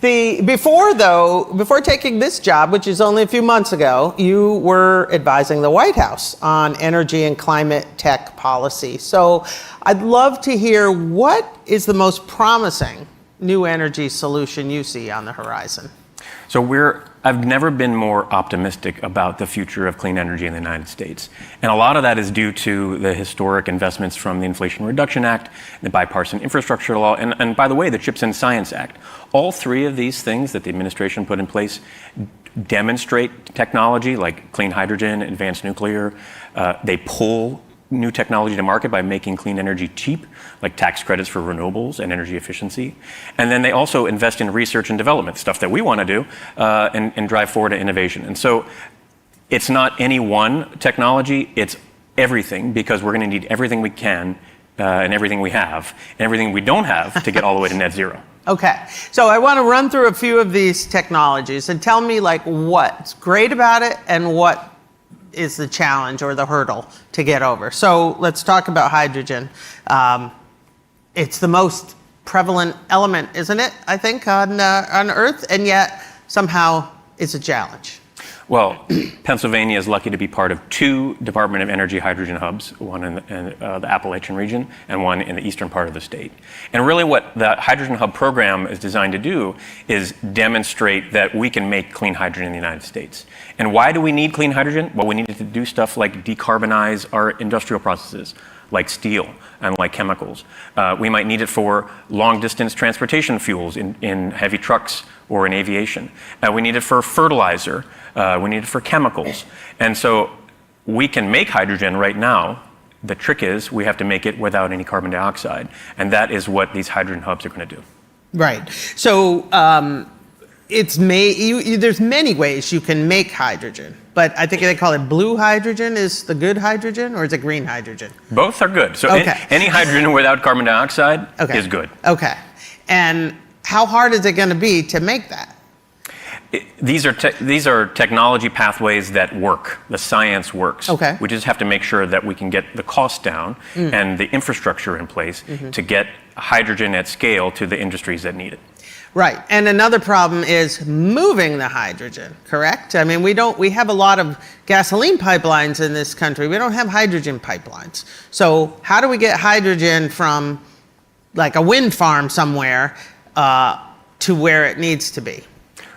Speaker 3: Before taking this job, which is only a few months ago, you were advising the White House on energy and climate tech policy. So I'd love to hear, what is the most promising new energy solution you see on the horizon?
Speaker 7: So I've never been more optimistic about the future of clean energy in the United States. And a lot of that is due to the historic investments from the Inflation Reduction Act, the bipartisan infrastructure law, and by the way, the CHIPS and Science Act. All three of these things that the administration put in place demonstrate technology like clean hydrogen, advanced nuclear. They pull new technology to market by making clean energy cheap, like tax credits for renewables and energy efficiency. And then they also invest in research and development, stuff that we want to do, and drive forward to innovation. And so it's not any one technology, it's everything, because we're going to need everything we can and everything we have and everything we don't have to get all the way to net zero.
Speaker 3: Okay, so I want to run through a few of these technologies and tell me what's great about it and what is the challenge or the hurdle to get over. So let's talk about hydrogen. It's the most prevalent element, isn't it, I think, on Earth, and yet somehow it's a challenge.
Speaker 7: Well, Pennsylvania is lucky to be part of two Department of Energy hydrogen hubs, one in the Appalachian region and one in the eastern part of the state. And really what the Hydrogen Hub program is designed to do is demonstrate that we can make clean hydrogen in the United States. And why do we need clean hydrogen? Well, we need to do stuff like decarbonize our industrial processes, like steel and like chemicals. We might need it for long-distance transportation fuels in heavy trucks or in aviation. We need it for fertilizer. We need it for chemicals. And so we can make hydrogen right now. The trick is we have to make it without any carbon dioxide. And that is what these hydrogen hubs are going to do.
Speaker 3: Right. So there's many ways you can make hydrogen. but I think they call it blue hydrogen is the good hydrogen, or is it green hydrogen?
Speaker 7: Both are good. So
Speaker 3: Okay.
Speaker 7: any hydrogen without carbon dioxide is good.
Speaker 3: Okay. And how hard is it going to be to make that?
Speaker 7: These are technology pathways that work. The science works.
Speaker 3: Okay.
Speaker 7: We just have to make sure that we can get the cost down and the infrastructure in place to get hydrogen at scale to the industries that need it.
Speaker 3: Right. And another problem is moving the hydrogen, correct? I mean, we have a lot of gasoline pipelines in this country. We don't have hydrogen pipelines. So how do we get hydrogen from like a wind farm somewhere to where it needs to be?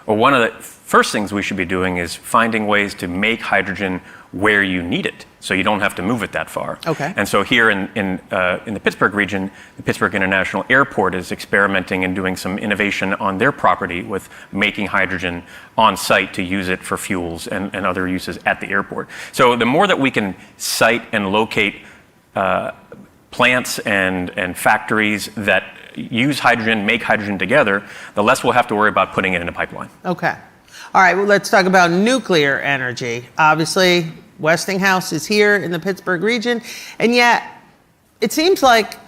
Speaker 7: Well, one of the first things we should be doing is finding ways to make hydrogen where you need it, so you don't have to move it that far.
Speaker 3: Okay.
Speaker 7: And so here in the Pittsburgh region, the Pittsburgh International Airport is experimenting and doing some innovation on their property with making hydrogen on site to use it for fuels and other uses at the airport. So the more that we can site and locate plants and factories that use hydrogen, make hydrogen together, the less we'll have to worry about putting it in a pipeline.
Speaker 3: Okay. All right, well, let's talk about nuclear energy. Obviously, Westinghouse is here in the Pittsburgh region, and yet it seems like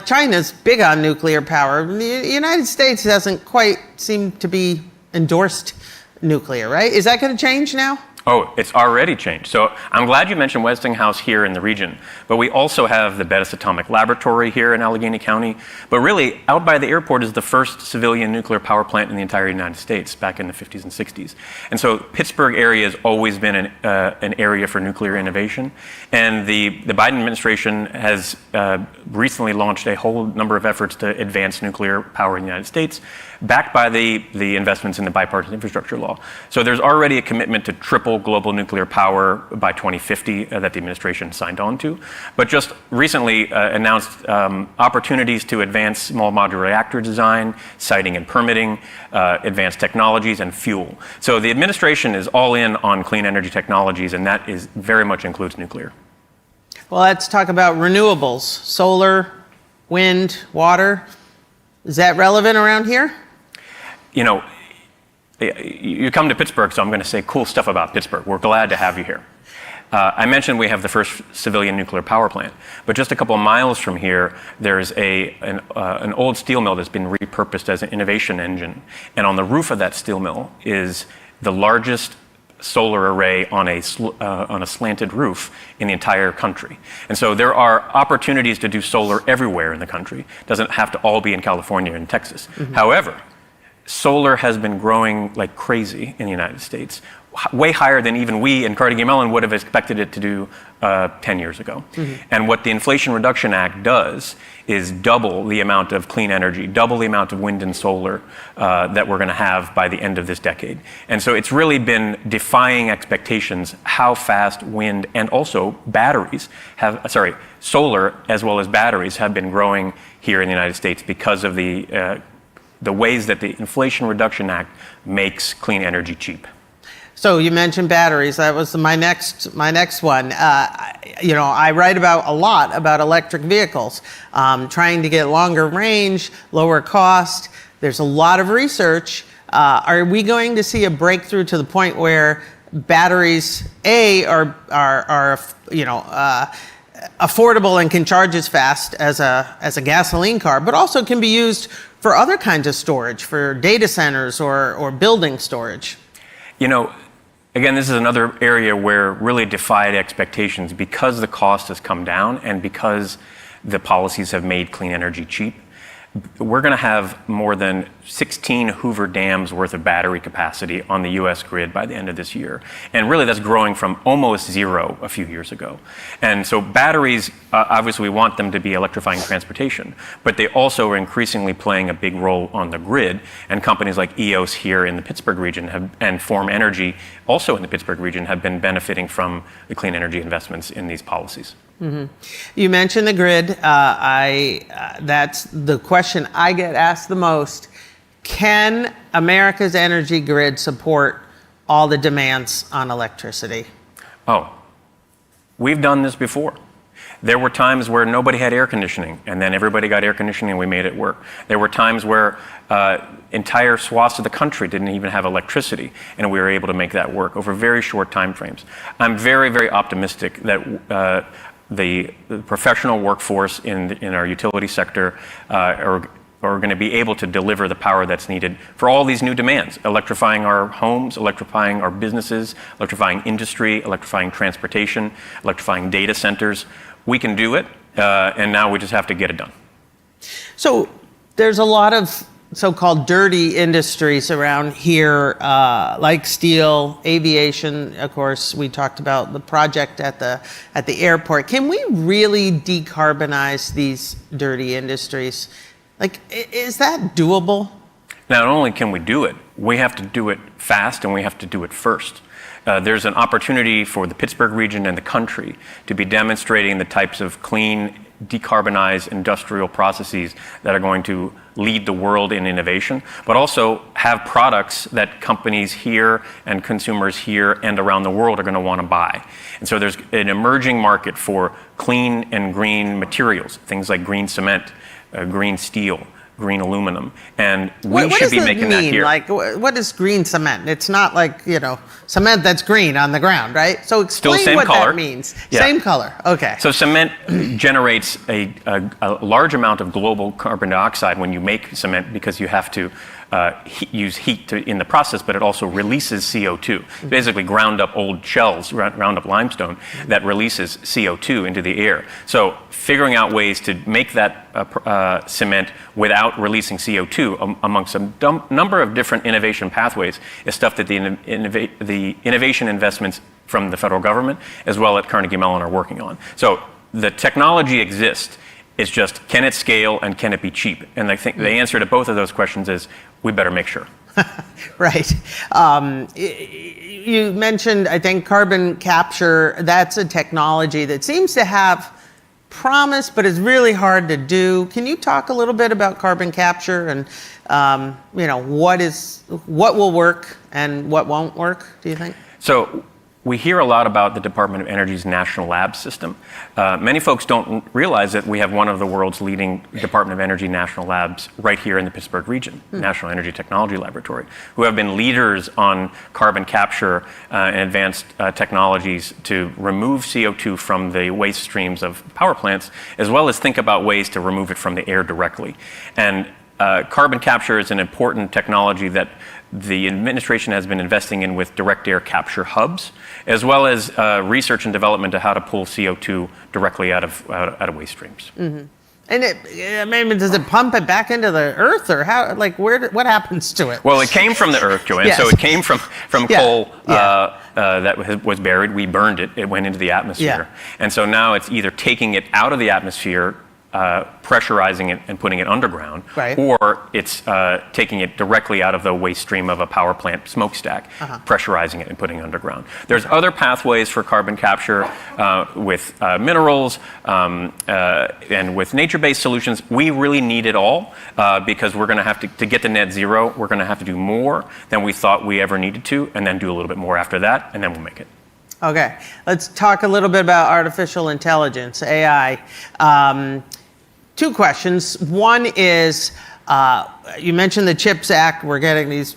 Speaker 3: China's big on nuclear power. The United States doesn't quite seem to be endorsed nuclear, right? Is that going to change now?
Speaker 7: Oh, it's already changed. So I'm glad you mentioned Westinghouse here in the region, but we also have the Bettis Atomic Laboratory here in Allegheny County. But really, out by the airport is the first civilian nuclear power plant in the entire United States back in the 50s and 60s. And so Pittsburgh area has always been an area for nuclear innovation. And the Biden administration has recently launched a whole number of efforts to advance nuclear power in the United States, backed by the investments in the bipartisan infrastructure law. So there's already a commitment to triple global nuclear power by 2050 that the administration signed on to, but just recently announced opportunities to advance small modular reactor design, siting and permitting, advanced technologies, and fuel. So the administration is all in on clean energy technologies, and that is very much includes nuclear.
Speaker 3: Well, let's talk about renewables, solar, wind, water. Is that relevant around here?
Speaker 7: You know, you come to Pittsburgh, so I'm going to say cool stuff about Pittsburgh. We're glad to have you here. I mentioned we have the first civilian nuclear power plant, but just a couple of miles from here, there's an old steel mill that's been repurposed as an innovation engine. And on the roof of that steel mill is the largest solar array on a slanted roof in the entire country. And so there are opportunities to do solar everywhere in the country. It doesn't have to all be in California and Texas. However, solar has been growing like crazy in the United States, way higher than even we in Carnegie Mellon would have expected it to do 10 years ago. And what the Inflation Reduction Act does is double the amount of clean energy, double the amount of wind and solar that we're going to have by the end of this decade. And so it's really been defying expectations how fast wind and also solar as well as batteries have been growing here in the United States because of the ways that the Inflation Reduction Act makes clean energy cheap.
Speaker 3: So you mentioned batteries. That was my next one. I write a lot about electric vehicles, trying to get longer range, lower cost. There's a lot of research. Are we going to see a breakthrough to the point where batteries are affordable and can charge as fast as a gasoline car, but also can be used for other kinds of storage, for data centers or building storage?
Speaker 7: You know, again, this is another area where really defied expectations because the cost has come down and because the policies have made clean energy cheap. We're going to have more than 16 Hoover dams worth of battery capacity on the US grid by the end of this year. And really that's growing from almost zero a few years ago. And so batteries, obviously we want them to be electrifying transportation, but they also are increasingly playing a big role on the grid. And companies like Eos here in the Pittsburgh region and Form Energy also in the Pittsburgh region have been benefiting from the clean energy investments in these policies.
Speaker 3: You mentioned the grid. That's the question I get asked the most. Can America's energy grid support all the demands on electricity?
Speaker 7: Oh, we've done this before. There were times where nobody had air conditioning, and then everybody got air conditioning and we made it work. There were times where entire swaths of the country didn't even have electricity, and we were able to make that work over very short time frames. I'm very, very optimistic that the professional workforce in our utility sector are going to be able to deliver the power that's needed for all these new demands, electrifying our homes, electrifying our businesses, electrifying industry, electrifying transportation, electrifying data centers. We can do it, and now we just have to get it done.
Speaker 3: So there's a lot of so-called dirty industries around here, like steel, aviation. Of course, we talked about the project at the airport. Can we really decarbonize these dirty industries? Like, is that doable?
Speaker 7: Not only can we do it, we have to do it fast, and we have to do it first. There's an opportunity for the Pittsburgh region and the country to be demonstrating the types of clean, decarbonized industrial processes that are going to lead the world in innovation, but also have products that companies here and consumers here and around the world are going to want to buy. And so there's an emerging market for clean and green materials, things like green cement, green steel, green aluminum, and we should be making that here.
Speaker 3: Like, what is green cement? It's not like, cement that's green on the ground, right? So explain what that means.
Speaker 7: Yeah.
Speaker 3: Same color, okay.
Speaker 7: So cement generates a large amount of global carbon dioxide when you make cement, because you have to use heat in the process, but it also releases CO2. Basically ground up old shells, ground up limestone that releases CO2 into the air. So figuring out ways to make that cement without releasing CO2 amongst a number of different innovation pathways is stuff that the innovation investments from the federal government as well at Carnegie Mellon are working on. So the technology exists. It's just, can it scale and can it be cheap? And I think the answer to both of those questions is we better make sure.
Speaker 3: Right. You mentioned, I think, carbon capture. That's a technology that seems to have promise, but is really hard to do. Can you talk a little bit about carbon capture and what will work and what won't work, do you think?
Speaker 7: So we hear a lot about the Department of Energy's National Lab System. Many folks don't realize that we have one of the world's leading Department of Energy national labs right here in the Pittsburgh region, National Energy Technology Laboratory, who have been leaders on carbon capture and advanced technologies to remove CO2 from the waste streams of power plants, as well as think about ways to remove it from the air directly. And carbon capture is an important technology that the administration has been investing in with direct air capture hubs, as well as research and development of how to pull CO2 directly out of waste streams.
Speaker 3: Mm-hmm. And does it pump it back into the earth, or how? Like, what happens to it?
Speaker 7: Well, it came from the earth, Joanne. Yes. So it came from coal that was buried. We burned it. It went into the atmosphere, and so now it's either taking it out of the atmosphere, pressurizing it and putting it underground,
Speaker 3: right,
Speaker 7: or it's taking it directly out of the waste stream of a power plant smokestack, pressurizing it and putting it underground. There's other pathways for carbon capture with minerals and with nature-based solutions. We really need it all because we're going to have to get to net zero. We're going to have to do more than we thought we ever needed to, and then do a little bit more after that, and then we'll make it.
Speaker 3: Okay, let's talk a little bit about artificial intelligence, AI. Two questions. One is, you mentioned the CHIPS Act. We're getting these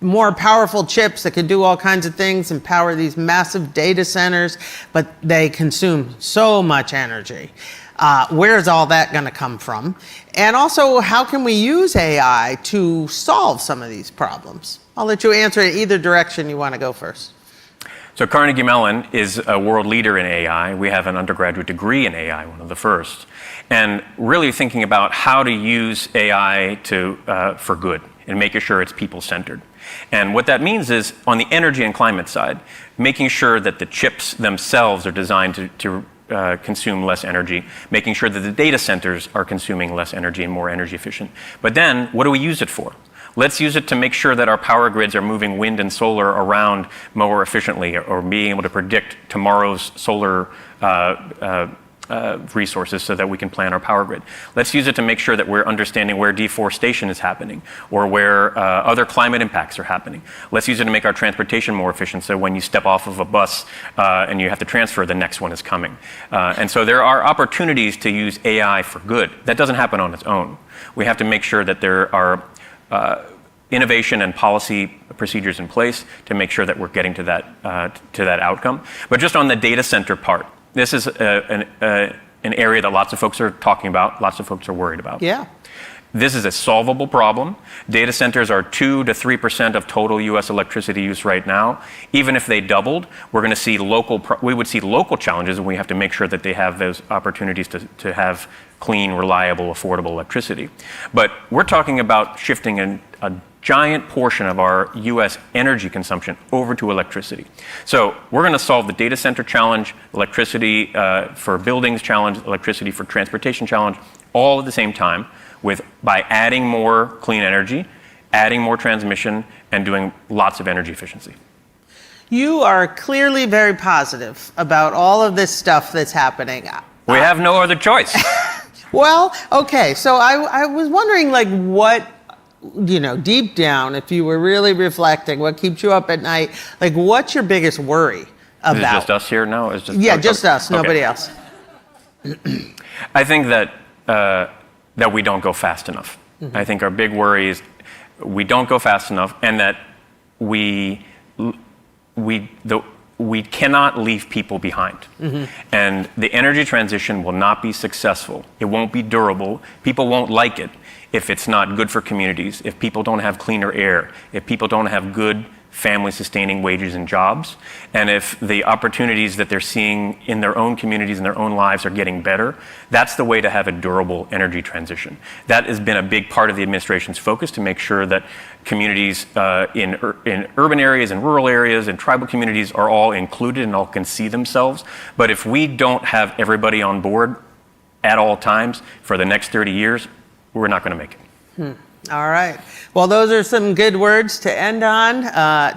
Speaker 3: more powerful chips that can do all kinds of things and power these massive data centers, but they consume so much energy. Where's all that going to come from? And also, how can we use AI to solve some of these problems? I'll let you answer it either direction you want to go first.
Speaker 7: So Carnegie Mellon is a world leader in AI. We have an undergraduate degree in AI, one of the first. And really thinking about how to use AI for good and making sure it's people-centered. And what that means is, on the energy and climate side, making sure that the chips themselves are designed to consume less energy, making sure that the data centers are consuming less energy and more energy efficient. But then, what do we use it for? Let's use it to make sure that our power grids are moving wind and solar around more efficiently, or being able to predict tomorrow's solar resources so that we can plan our power grid. Let's use it to make sure that we're understanding where deforestation is happening or where other climate impacts are happening. Let's use it to make our transportation more efficient so when you step off of a bus and you have to transfer, the next one is coming. And so there are opportunities to use AI for good. That doesn't happen on its own. We have to make sure that there are innovation and policy procedures in place to make sure that we're getting to that outcome. But just on the data center part, this is an area that lots of folks are talking about, lots of folks are worried about.
Speaker 3: Yeah.
Speaker 7: This is a solvable problem. Data centers are 2 to 3% of total U.S. electricity use right now. Even if they doubled, we would see local challenges, and we have to make sure that they have those opportunities to have clean, reliable, affordable electricity. But we're talking about shifting a giant portion of our U.S. energy consumption over to electricity. So we're going to solve the data center challenge, electricity for buildings challenge, electricity for transportation challenge, all at the same time by adding more clean energy, adding more transmission, and doing lots of energy efficiency.
Speaker 3: You are clearly very positive about all of this stuff that's happening.
Speaker 7: We have no other choice.
Speaker 3: Well, okay, so I was wondering, like, what, deep down, if you were really reflecting, what keeps you up at night, like, what's your biggest worry about?
Speaker 7: Is it just us here? No?
Speaker 3: Just us, nobody else.
Speaker 7: I think that we don't go fast enough. Mm-hmm. I think our big worry is we don't go fast enough, and that we cannot leave people behind. Mm-hmm. And the energy transition will not be successful. It won't be durable. People won't like it if it's not good for communities, if people don't have cleaner air, if people don't have good family-sustaining wages and jobs, and if the opportunities that they're seeing in their own communities and their own lives are getting better. That's the way to have a durable energy transition. That has been a big part of the administration's focus, to make sure that communities in urban areas and rural areas and tribal communities are all included and all can see themselves. But if we don't have everybody on board at all times for the next 30 years, we're not going to make it.
Speaker 3: All right. Well, those are some good words to end on,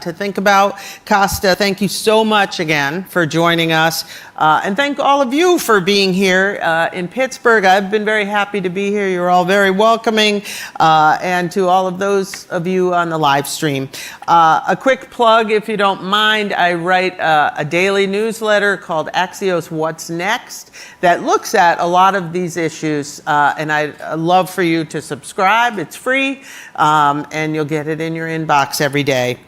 Speaker 3: to think about. Costa, thank you so much again for joining us. And thank all of you for being here in Pittsburgh. I've been very happy to be here. You're all very welcoming. And to all of those of you on the live stream. A quick plug, if you don't mind, I write a daily newsletter called Axios What's Next that looks at a lot of these issues. And I'd love for you to subscribe. It's free. And you'll get it in your inbox every day.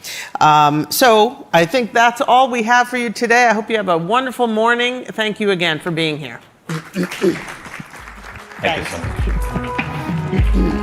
Speaker 3: So I think that's all we have for you today. I hope you have a wonderful morning. Thank you again for being here.
Speaker 7: Thank you so much.